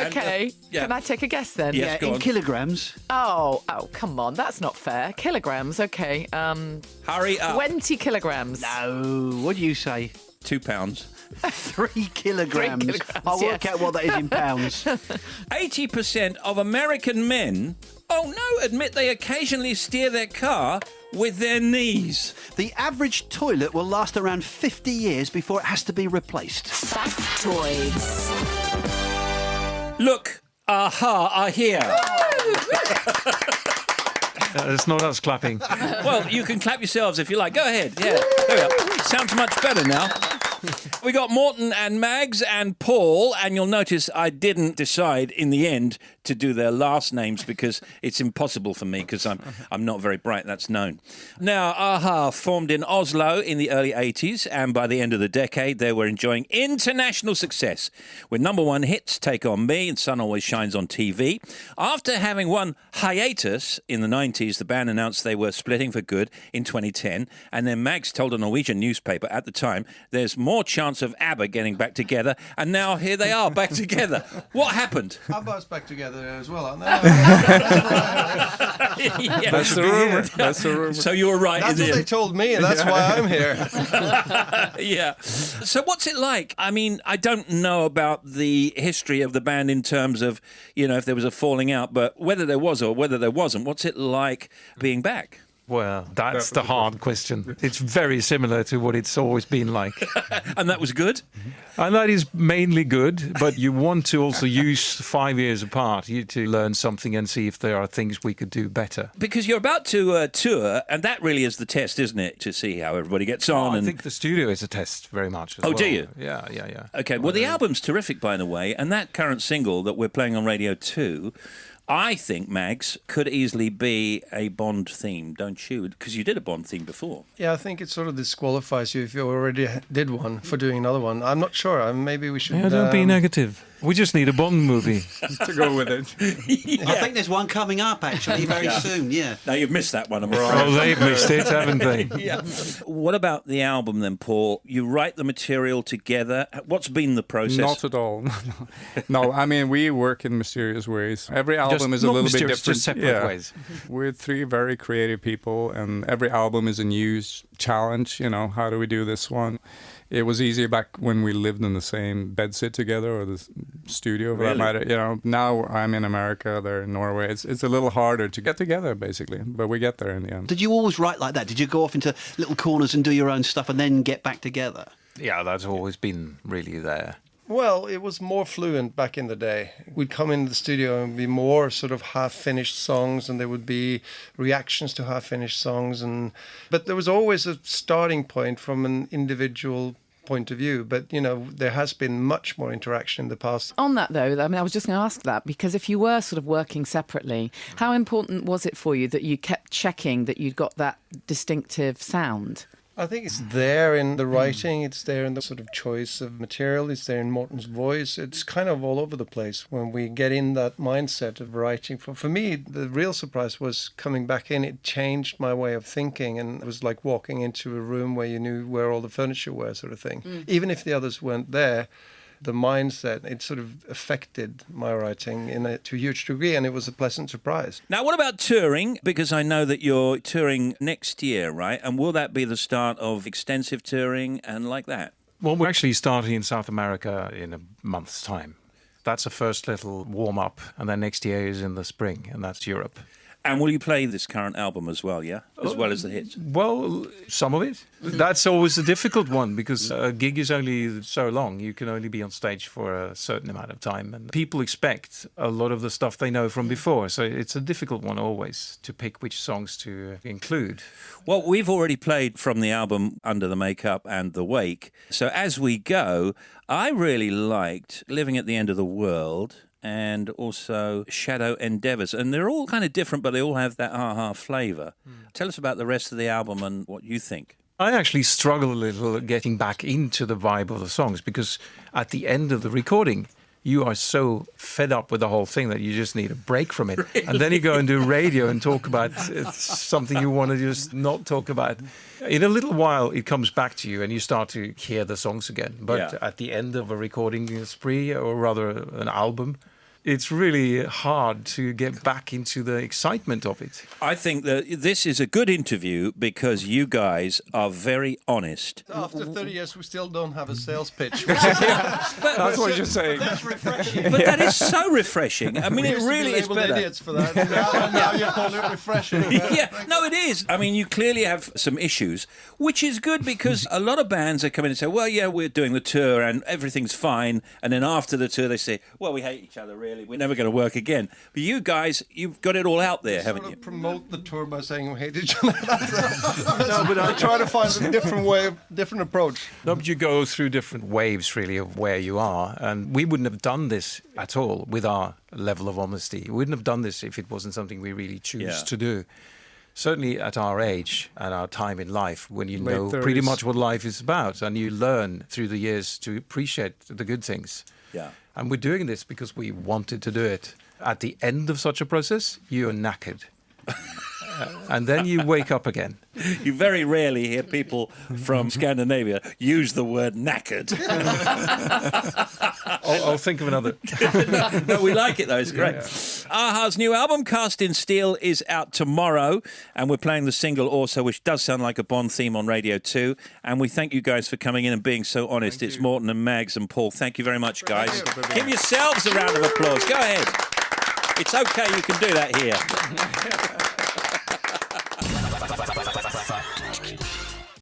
Okay. yeah. Can I take a guess then? Yes, go in on. kilograms. Oh, come on. That's not fair. Kilograms. Okay. Hurry up. 20 kilograms. No. What do you say? 2 pounds. 3 kilograms. 3 kilograms, I'll work yes. out what that is in pounds. 80% of American men, admit they occasionally steer their car with their knees. The average toilet will last around 50 years before it has to be replaced. Factoids. Look, aha, are here. It's not us clapping. Well, you can clap yourselves if you like. Go ahead. Yeah, there we go. Sounds much better now. We got Morton and Mags and Paul, and you'll notice I didn't decide in the end to do their last names because it's impossible for me because I'm not very bright, that's known. Now, Aha formed in Oslo in the early 80s, and by the end of the decade they were enjoying international success with #1 hits Take On Me and Sun Always Shines on TV. After having one hiatus in the 90s, the band announced they were splitting for good in 2010, and then Mags told a Norwegian newspaper at the time there's more chance of ABBA getting back together, and now here they are back together. What happened? ABBA's back together as well, aren't they? Yeah. That's the rumor. That's the rumor. So you were right. That's in the what they end. told me, and that's why I'm here. Yeah. So what's it like? I mean, I don't know about the history of the band in terms of, if there was a falling out, but whether there was or whether there wasn't, what's it like being back? Well, that's the hard question. It's very similar to what it's always been like. And that was good? And that is mainly good, but you want to also use 5 years apart to learn something and see if there are things we could do better. Because you're about to tour, and that really is the test, isn't it? To see how everybody gets on. I think the studio is a test very much as Oh, well. do you? Yeah. Okay, well, the album's terrific, by the way, and that current single that we're playing on Radio 2, I think, Mags, could easily be a Bond theme, don't you? Because you did a Bond theme before. Yeah, I think it sort of disqualifies you if you already did one for doing another one. I'm not sure. Maybe we should... Yeah, don't be negative. We just need a Bond movie. To go with it. Yeah. I think there's one coming up, actually, very soon, yeah. Now, you've missed that one, I'm afraid. Oh, they've missed it, haven't they? Yeah. What about the album then, Paul? You write the material together. What's been the process? Not at all. No, I mean, we work in mysterious ways. Every album is a little bit different. Just separate ways. We're 3 very creative people, and every album is a new challenge. How do we do this one? It was easier back when we lived in the same bedsit together, or the studio for that matter. Now I'm in America, they're in Norway. It's a little harder to get together, basically, but we get there in the end. Did you always write like that? Did you go off into little corners and do your own stuff and then get back together? Yeah, that's always been really there. Well, it was more fluent back in the day. We'd come in the studio and be more sort of half-finished songs, and there would be reactions to half-finished songs. But there was always a starting point from an individual point of view. But, there has been much more interaction in the past. On that, though, I was just going to ask that, because if you were sort of working separately, how important was it for you that you kept checking that you'd got that distinctive sound? I think it's there in the writing, it's there in the sort of choice of material, it's there in Morton's voice. It's kind of all over the place when we get in that mindset of writing. For me, the real surprise was coming back in. It changed my way of thinking, and it was like walking into a room where you knew where all the furniture were, sort of thing. Even if the others weren't there, the mindset, it sort of affected my writing to a huge degree, and it was a pleasant surprise. Now, what about touring? Because I know that you're touring next year, right? And will that be the start of extensive touring and like that? Well, we're actually starting in South America in a month's time. That's a first little warm-up, and then next year is in the spring, and that's Europe. And will you play this current album as well, yeah? As well as the hits? Well, some of it. That's always a difficult one because a gig is only so long. You can only be on stage for a certain amount of time. And people expect a lot of the stuff they know from before. So it's a difficult one always to pick which songs to include. Well, we've already played from the album Under the Makeup and The Wake. So as we go, I really liked Living at the End of the World and also Shadow Endeavours. And they're all kind of different, but they all have that ha-ha flavour. Tell us about the rest of the album and what you think. I actually struggle a little getting back into the vibe of the songs because at the end of the recording, you are so fed up with the whole thing that you just need a break from it. Really? And then you go and do radio and talk about something you want to just not talk about. In a little while, it comes back to you and you start to hear the songs again. But at the end of a recording spree, or rather an album, it's really hard to get back into the excitement of it. I think that this is a good interview because you guys are very honest. After 30 years, we still don't have a sales pitch. That's what you're saying. That's refreshing. But that is so refreshing. I mean, We it used to be really is labeled better. idiots for that. Now you call it refreshing. Yeah, no, it is. I mean, you clearly have some issues, which is good because a lot of bands are coming and say, well, yeah, we're doing the tour and everything's fine. And then after the tour, they say, well, we hate each other, really. We're never going to work again. But you guys, you've got it all out there, haven't Sort you? of promote the tour by saying we hate each other. No, but I try to find a different way, different approach. No, but you go through different waves, really, of where you are. And we wouldn't have done this at all with our level of honesty. We wouldn't have done this if it wasn't something we really choose to do. Certainly at our age and our time in life, when you Late know 30s. pretty much what life is about and you learn through the years to appreciate the good things. Yeah. And we're doing this because we wanted to do it. At the end of such a process, you're knackered. And then you wake up again. You very rarely hear people from Scandinavia use the word knackered. I'll think of another. No, we like it though, it's great. Aha's new album, Cast in Steel, is out tomorrow, and we're playing the single also, which does sound like a Bond theme on Radio 2. And we thank you guys for coming in and being so honest. It's Morten and Mags and Paul. Thank you very much, guys. Give yourselves a round of applause. Go ahead. It's okay, you can do that here.